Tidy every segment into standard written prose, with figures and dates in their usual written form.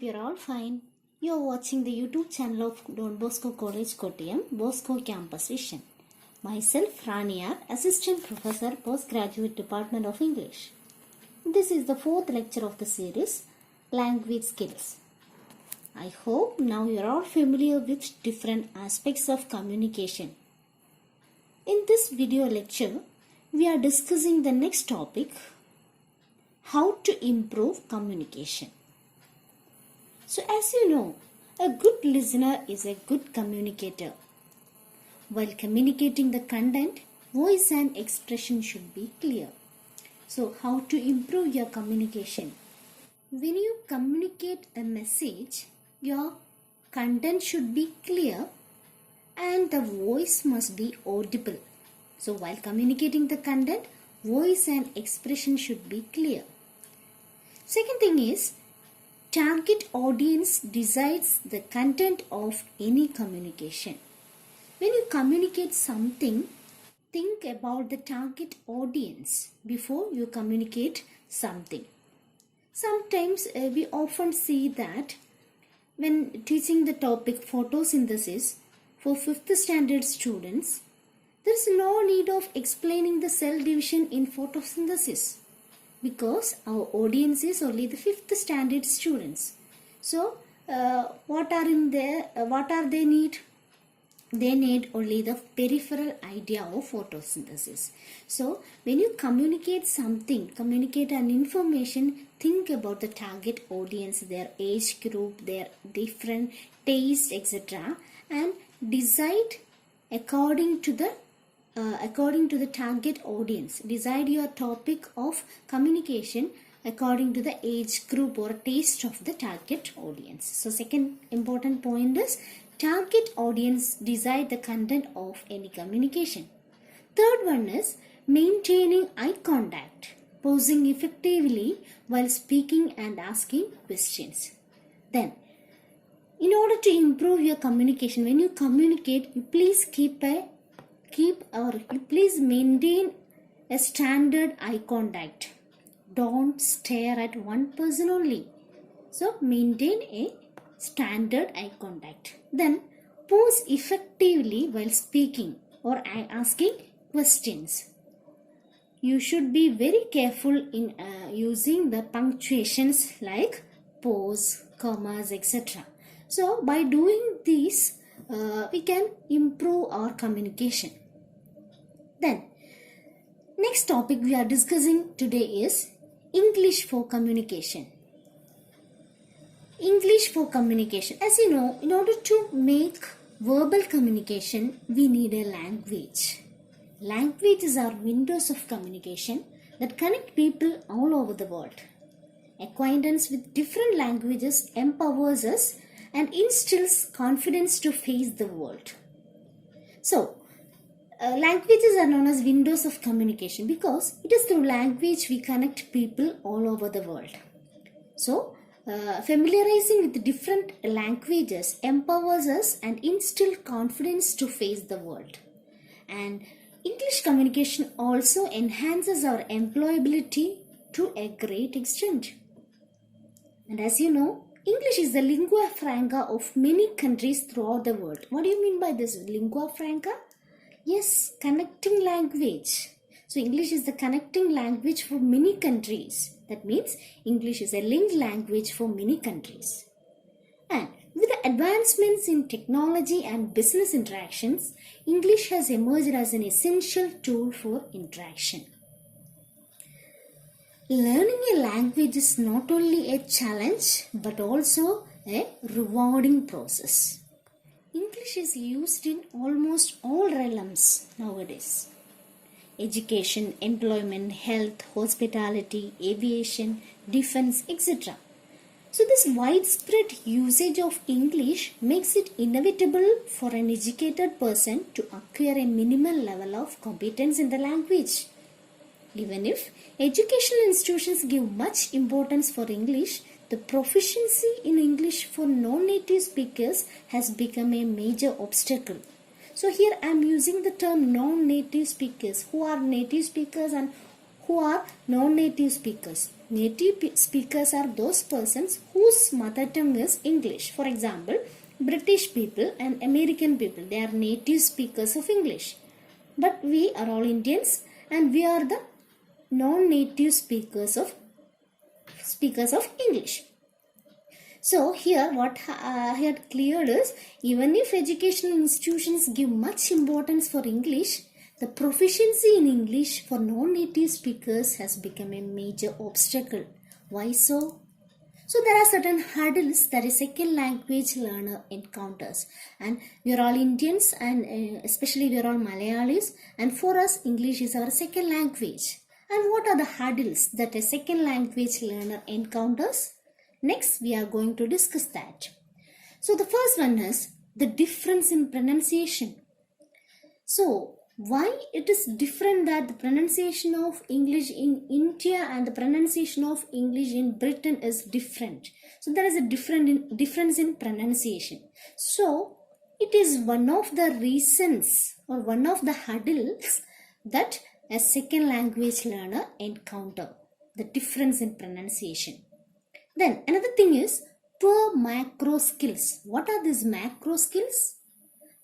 you're all fine. You're watching the YouTube channel of Don Bosco College Kottayam, Bosco Campus Vision. Myself, Rania, Assistant Professor, Postgraduate Department of English. This is the fourth lecture of the series, Language Skills. I hope now you're all familiar with different aspects of communication. In this video lecture, we are discussing the next topic, how to improve communication. So as you know, a good listener is a good communicator. While communicating the content, voice and expression should be clear. So how to improve your communication? When you communicate a message, your content should be clear and the voice must be audible. So while communicating the content, voice and expression should be clear. Second thing is, target audience decides the content of any communication. When you communicate something, think about the target audience before you communicate something. Sometimes we often see that when teaching the topic photosynthesis for 5th standard students, there is no need of explaining the cell division in photosynthesis, because our audience is only the 5th standard students. So what are they need? They need only the peripheral idea of photosynthesis. So when you communicate something, communicate an information, think about the target audience, their age group, their different taste, etc., and decide according to the target audience. Decide your topic of communication according to the age group or taste of the target audience. So second important point is, target audience decide the content of any communication. Third one is maintaining eye contact, posing effectively while speaking and asking questions. Then, in order to improve your communication, when you communicate, you please please maintain a standard eye contact. Don't stare at one person only. So maintain a standard eye contact. Then pause effectively while speaking or asking questions. You should be very careful in using the punctuations like pause, commas, etc. So by doing this, we can improve our communication. Then, next topic we are discussing today is English for communication. English for communication. As you know, in order to make verbal communication, we need a language. Languages are windows of communication that connect people all over the world. Acquaintance with different languages empowers us and instills confidence to face the world. So, languages are known as windows of communication because it is through language we connect people all over the world. So, familiarizing with different languages empowers us and instills confidence to face the world. And English communication also enhances our employability to a great extent. And as you know, English is the lingua franka of many countries throughout the world. What do you mean by this lingua franka? Yes, connecting language. So English is the connecting language for many countries. That means English is a linked language for many countries. And with the advancements in technology and business interactions, English has emerged as an essential tool for interaction. Learning a language is not only a challenge but also a rewarding process. English is used in almost all realms nowadays. Education, employment, health, hospitality, aviation, defense, etc. So this widespread usage of English makes it inevitable for an educated person to acquire a minimal level of competence in the language. Even if educational institutions give much importance for English, the proficiency in English for non-native speakers has become a major obstacle. So here I am using the term non-native speakers. Who are native speakers and who are non-native speakers? Native speakers are those persons whose mother tongue is English. For example, British people and American people, they are native speakers of English. But we are all Indians and we are the non-native speakers of English. So here what I had cleared is, even if educational institutions give much importance for English, the proficiency in English for non-native speakers has become a major obstacle. Why so? So there are certain hurdles that a second language learner encounters, and we are all Indians and especially we are all Malayalis, and for us English is our second language. And what are the hurdles that a second language learner encounters? Next we are going to discuss that. So the first one is the difference in pronunciation. So why it is different, that the pronunciation of English in India and the pronunciation of English in Britain is different. So there is a difference in pronunciation. So it is one of the reasons or one of the hurdles that a second language learner encounter, the difference in pronunciation. Then another thing is poor macro skills. What are these macro skills?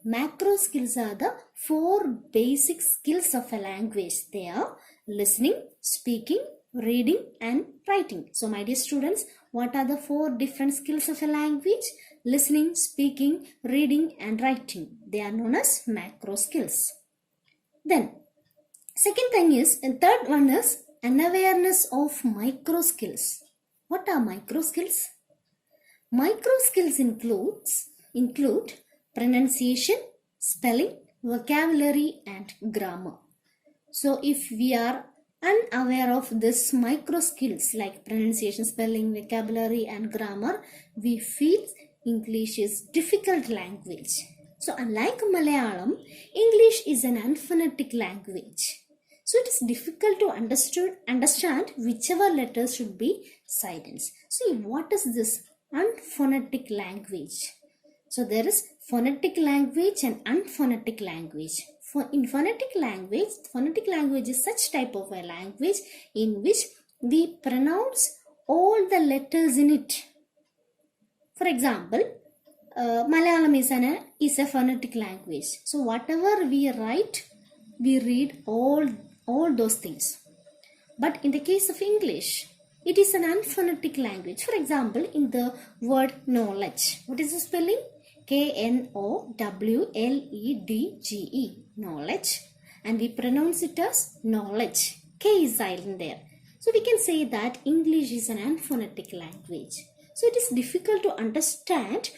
Macro skills are the 4 basic skills of a language. They are listening, speaking, reading and writing. So my dear students, what are the 4 different skills of a language? Listening, speaking, reading and writing. They are known as macro skills. Then second thing is, and third one is unawareness of micro skills. What are micro skills? Micro skills include pronunciation, spelling, vocabulary and grammar. So if we are unaware of this micro skills like pronunciation, spelling, vocabulary and grammar, we feel English is difficult language. So unlike Malayalam, English is an unphonetic language. So it is difficult to understand whichever letters should be silenced. See, what is this unphonetic language? So there is phonetic language and unphonetic language. In phonetic language is such type of a language in which we pronounce all the letters in it. For example, Malayalam is a phonetic language. So whatever we write, we read all those things. But in the case of English, it is an unphonetic language. For example, in the word knowledge, what is the spelling? Knowledge, knowledge, and we pronounce it as knowledge. K is silent there. So we can say that English is an unphonetic language. So it is difficult to understand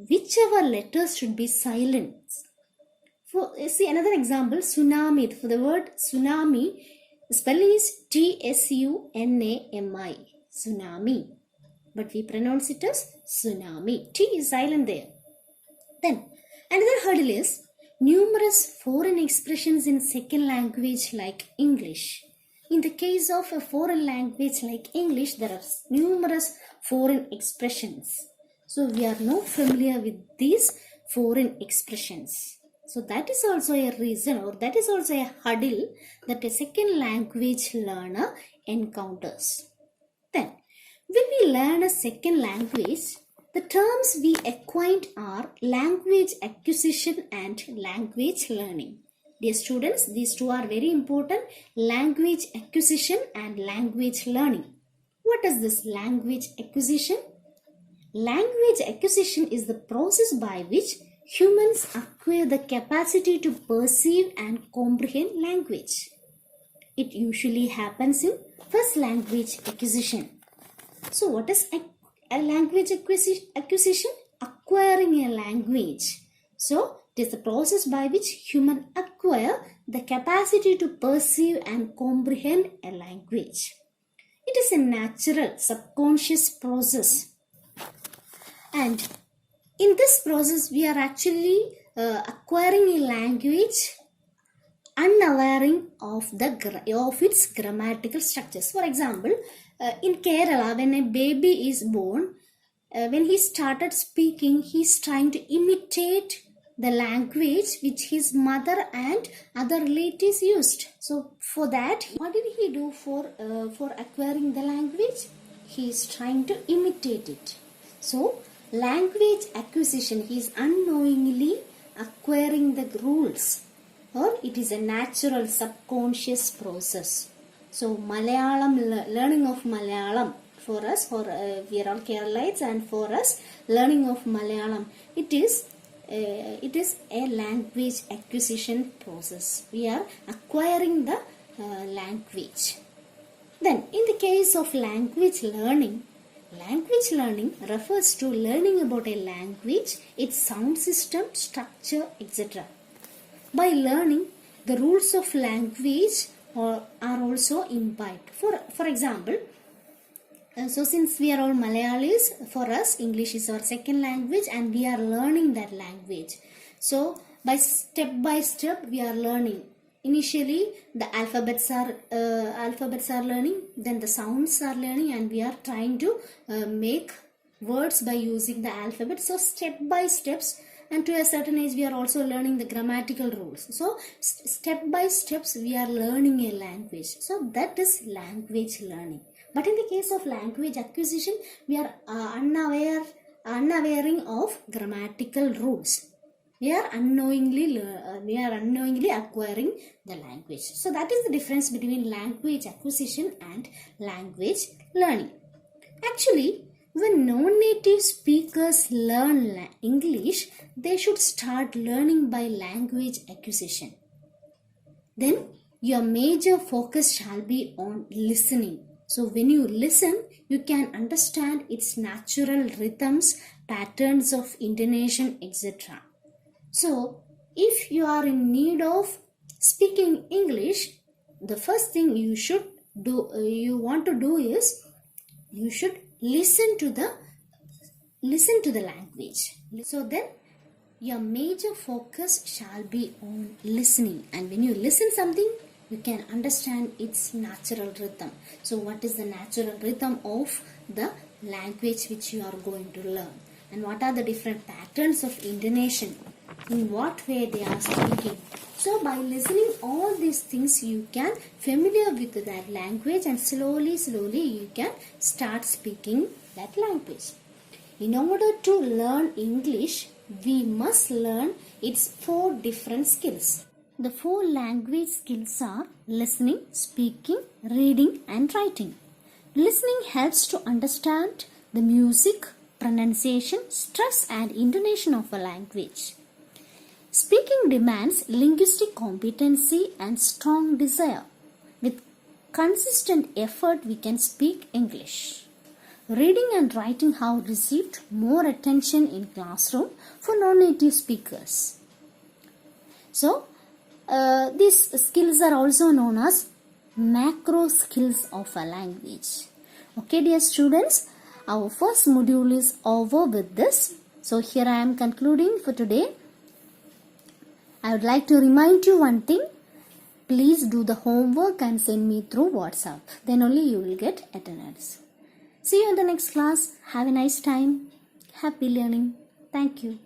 whichever letters should be silenced. See another example, tsunami. For the word tsunami, the spelling is T-S-U-N-A-M-I, tsunami. But we pronounce it as tsunami. T is silent there. Then another hurdle is numerous foreign expressions in second language like English. In the case of a foreign language like English, there are numerous foreign expressions. So we are not familiar with these foreign expressions. So that is also a reason, or that is also a hurdle that a second language learner encounters. Then when we learn a second language, the terms we acquaint are language acquisition and language learning. Dear students, these two are very important, language acquisition and language learning. What is this language acquisition? Language acquisition is the process by which humans acquire the capacity to perceive and comprehend language. It usually happens in first language acquisition. So what is a language acquisition? Acquiring a language. So it is the process by which humans acquire the capacity to perceive and comprehend a language. It is a natural subconscious process. And in this process, we are actually acquiring a language unaware of its grammatical structures. For example, in Kerala, when a baby is born, when he started speaking, he is trying to imitate the language which his mother and other relatives used. So for that, what did he do for acquiring the language? He is trying to imitate it. So language acquisition, he is unknowingly acquiring the rules, or it is a natural subconscious process. So Malayalam, learning of Malayalam for us, we are all Keralites, and for us learning of Malayalam, it is a language acquisition process. We are acquiring the language. Then in the case of language learning refers to learning about a language, its sound system, structure, etc. By learning, the rules of language are also imbibed. For example, so since we are all Malayalis, for us English is our second language and we are learning that language. So by step we are learning. Initially the alphabets are learning, then the sounds are learning, and we are trying to make words by using the alphabet. So step by steps, and to a certain age we are also learning the grammatical rules. So step by steps we are learning a language. So that is language learning. But in the case of language acquisition, we are unaware of grammatical rules. We are unknowingly acquiring the language. So that is the difference between language acquisition and language learning. Actually, when non-native speakers learn English, they should start learning by language acquisition. Then your major focus shall be on listening. So when you listen, you can understand its natural rhythms, patterns of intonation, etc. So if you are in need of speaking English, the first thing you want to do is you should listen to the language. So then your major focus shall be on listening, and when you listen something, you can understand its natural rhythm. So what is the natural rhythm of the language which you are going to learn, and what are the different patterns of intonation, in what way they are speaking. So by listening all these things, you can familiar with that language, and slowly you can start speaking that language. In order to learn English, we must learn its 4 different skills. The 4 language skills are listening, speaking, reading and writing. Listening helps to understand the music, pronunciation, stress and intonation of a language. Speaking demands linguistic competency and strong desire. With consistent effort, we can speak English. Reading and writing have received more attention in classroom for non-native speakers. So, these skills are also known as macro skills of a language. Okay, dear students, our first module is over with this. So, here I am concluding for today. I would like to remind you one thing. Please do the homework and send me through WhatsApp. Then only you will get attendance. See you in the next class. Have a nice time. Happy learning. Thank you.